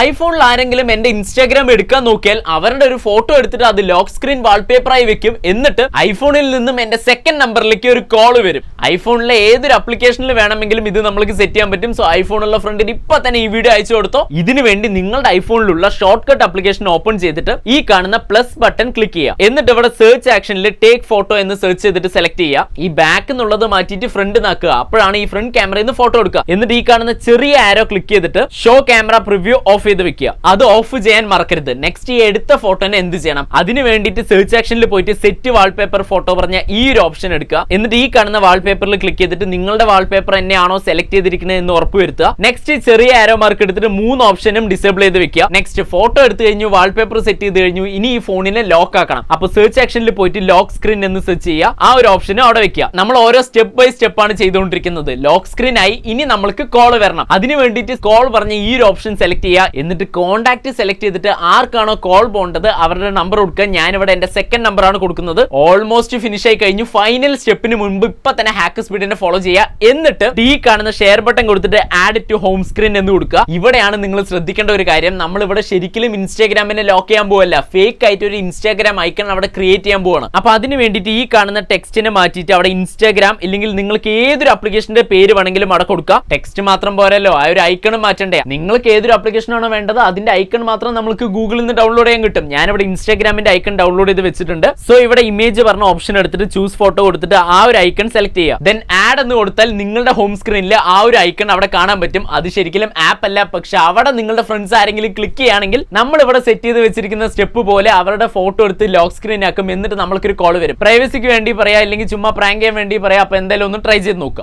ഐഫോണിൽ ആരെങ്കിലും എന്റെ ഇൻസ്റ്റാഗ്രാം എടുക്കാൻ നോക്കിയാൽ അവരുടെ ഒരു ഫോട്ടോ എടുത്തിട്ട് അത് ലോക്ക് സ്ക്രീൻ വാൾപേപ്പറായി വെക്കും. എന്നിട്ട് ഐഫോണിൽ നിന്നും എന്റെ സെക്കൻഡ് നമ്പറിലേക്ക് ഒരു കോൾ വരും. ഐഫോണിലെ ഏതൊരു ആപ്ലിക്കേഷനിൽ വേണമെങ്കിലും ഇത് നമുക്ക് സെറ്റ് ചെയ്യാൻ പറ്റും. സോ ഐഫോണുള്ള ഫ്രണ്ടിന് ഇപ്പൊ തന്നെ ഈ വീഡിയോ അയച്ചു കൊടുത്തോ. ഇതിനു വേണ്ടി നിങ്ങളുടെ ഐഫോണിലുള്ള ഷോർട്ട് കട്ട് ആപ്ലിക്കേഷൻ ഓപ്പൺ ചെയ്തിട്ട് ഈ കാണുന്ന പ്ലസ് ബട്ടൺ ക്ലിക്ക് ചെയ്യുക. എന്നിട്ട് ഇവിടെ സെർച്ച് ആക്ഷനിൽ ടേക്ക് ഫോട്ടോ എന്ന് സെർച്ച് ചെയ്തിട്ട് സെലക്ട് ചെയ്യുക. ഈ ബാക്ക് എന്നുള്ളത് മാറ്റിയിട്ട് ഫ്രണ്ട് നാക്കുക. അപ്പോഴാണ് ഈ ഫ്രണ്ട് ക്യാമറയിൽ നിന്ന് ഫോട്ടോ എടുക്കുക. എന്നിട്ട് ഈ കാണുന്ന ചെറിയ ആരോ ക്ലിക്ക് ചെയ്തിട്ട് ഷോ ക്യാമറ പ്രിവ്യൂ ഓഫ് ചെയ്ത് വെക്കുക. അത് ഓഫ് ചെയ്യാൻ മറക്കരുത്. നെക്സ്റ്റ് ഈ എടുത്ത ഫോട്ടോനെ എന്ത് ചെയ്യണം, അതിന് വേണ്ടിയിട്ട് സെർച്ച് ആക്ഷനിൽ പോയിട്ട് സെറ്റ് വാൾപേപ്പർ ഫോട്ടോ പറഞ്ഞ ഈ ഒരു ഓപ്ഷൻ എടുക്കുക. എന്നിട്ട് ഈ കാണുന്ന വാൾപേപ്പറിൽ ക്ലിക്ക് ചെയ്തിട്ട് നിങ്ങളുടെ വാൾപേപ്പർ തന്നെയാണോ സെലക്ട് ചെയ്തിരിക്കുന്നത് എന്ന് ഉറപ്പുവരുത്തുക. നെക്സ്റ്റ് ചെറിയ ആരോ മാർക്ക് എടുത്തിട്ട് 3 ഓപ്ഷനും ഡിസേബിൾ ചെയ്ത് വെക്കുക. നെക്സ്റ്റ് ഫോട്ടോ എടുത്തു കഴിഞ്ഞു, വാൾപേപ്പർ സെറ്റ് ചെയ്ത് കഴിഞ്ഞു. ഇനി ഈ ഫോണിനെ ലോക്ക് ആക്കണം. അപ്പൊ സെർച്ച് ആക്ഷനിൽ പോയിട്ട് ലോക്ക് സ്ക്രീൻ എന്ന് സെർച്ച് ചെയ്യുക. ആ ഒരു ഓപ്ഷനും അവിടെ വെക്കുക. നമ്മൾ ഓരോ സ്റ്റെപ്പ് ബൈ സ്റ്റെപ്പ് ആണ് ചെയ്തുകൊണ്ടിരിക്കുന്നത്. ലോക്ക് സ്ക്രീൻ ആയി, ഇനി നമ്മൾക്ക് കോൾ വരണം. അതിന് വേണ്ടിയിട്ട് കോൾ പറഞ്ഞ ഈ ഒരു ഓപ്ഷൻ സെലക്ട് ചെയ്യുക. എന്നിട്ട് കോൺടാക്ട് സെലക്ട് ചെയ്തിട്ട് ആർക്കാണോ കോൾ പോകേണ്ടത് അവരുടെ നമ്പർ കൊടുക്കുക. ഞാനിവിടെ എന്റെ സെക്കൻഡ് നമ്പർ ആണ് കൊടുക്കുന്നത്. ഓൾമോസ്റ്റ് ഫിനിഷ് ആയി കഴിഞ്ഞു. ഫൈനൽ സ്റ്റെപ്പിന് മുൻപ് ഇപ്പൊ തന്നെ ഹാക്ക് സ്പീഡിനെ ഫോളോ ചെയ്യുക. എന്നിട്ട് ഈ കാണുന്ന ഷെയർ ബട്ടൺ കൊടുത്തിട്ട് ആഡ് ടു ഹോം സ്ക്രീൻ എന്ന് കൊടുക്കുക. ഇവിടെയാണ് നിങ്ങൾ ശ്രദ്ധിക്കേണ്ട ഒരു കാര്യം. നമ്മൾ ഇവിടെ ശരിക്കും ഇൻസ്റ്റാഗ്രാമിനെ ലോക്ക് ചെയ്യാൻ പോവല്ല, ഫേക്ക് ആയിട്ട് ഒരു ഇൻസ്റ്റാഗ്രാം ഐക്കൺ അവിടെ ക്രിയേറ്റ് ചെയ്യാൻ പോവാണ്. അപ്പൊ അതിന് വേണ്ടിയിട്ട് ഈ കാണുന്ന ടെക്സ്റ്റിനെ മാറ്റിയിട്ട് അവിടെ ഇൻസ്റ്റാഗ്രാം ഇല്ലെങ്കിൽ നിങ്ങൾക്ക് ഏതൊരു ആപ്ലിക്കേഷന്റെ പേര് വേണമെങ്കിലും അവിടെ കൊടുക്കുക. ടെക്സ്റ്റ് മാത്രം പോരല്ലോ, ആ ഒരു ഐക്കൺ മാറ്റണ്ടേ. നിങ്ങൾക്ക് ഏതൊരു ആപ്ലിക്കേഷൻ ആണോ വേണ്ടത് അതിന്റെ ഐക്കൺ മാത്രം നമുക്ക് ഗൂഗിളിൽ നിന്ന് ഡൗൺലോഡ് ചെയ്യാൻ കിട്ടും. ഞാനിവിടെ ഇൻസ്റ്റാഗ്രാമിന്റെ ഐക്കൺ ഡൗൺലോഡ് ചെയ്ത് വെച്ചിട്ടുണ്ട്. സോ ഇവിടെ ഇമേജ് പറഞ്ഞ ഓപ്ഷൻ എടുത്തിട്ട് ചൂസ് ഫോട്ടോ കൊടുത്തിട്ട് ആ ഒരു ഐക്കൺ സെലക്ട് ചെയ്യുക. ദെൻ ആഡ് എന്ന് കൊടുത്താൽ നിങ്ങളുടെ ഹോം സ്ക്രീനിൽ ആ ഒരു ഐക്കൺ അവിടെ കാണാൻ പറ്റും. അത് ശരിക്കും ആപ്പ് അല്ല, പക്ഷെ അവിടെ നിങ്ങളുടെ ഫ്രണ്ട്സ് ആരെങ്കിലും ക്ലിക്ക് ചെയ്യുകയാണെങ്കിൽ നമ്മൾ ഇവിടെ സെറ്റ് ചെയ്ത് വെച്ചിരിക്കുന്ന സ്റ്റെപ്പ് പോലെ അവരുടെ ഫോട്ടോ എടുത്ത് ലോക്ക് സ്ക്രീൻ ആക്കും. എന്നിട്ട് നമ്മൾക്കൊരു കോൾ വരും. പ്രൈവസിക്ക് വേണ്ടി പറയാം, അല്ലെങ്കിൽ ചുമ്മാ പ്രാങ്ക് ചെയ്യാൻ വേണ്ടി പറയാം. അപ്പൊ എന്തായാലും ഒന്ന് ട്രൈ ചെയ്ത് നോക്കുക.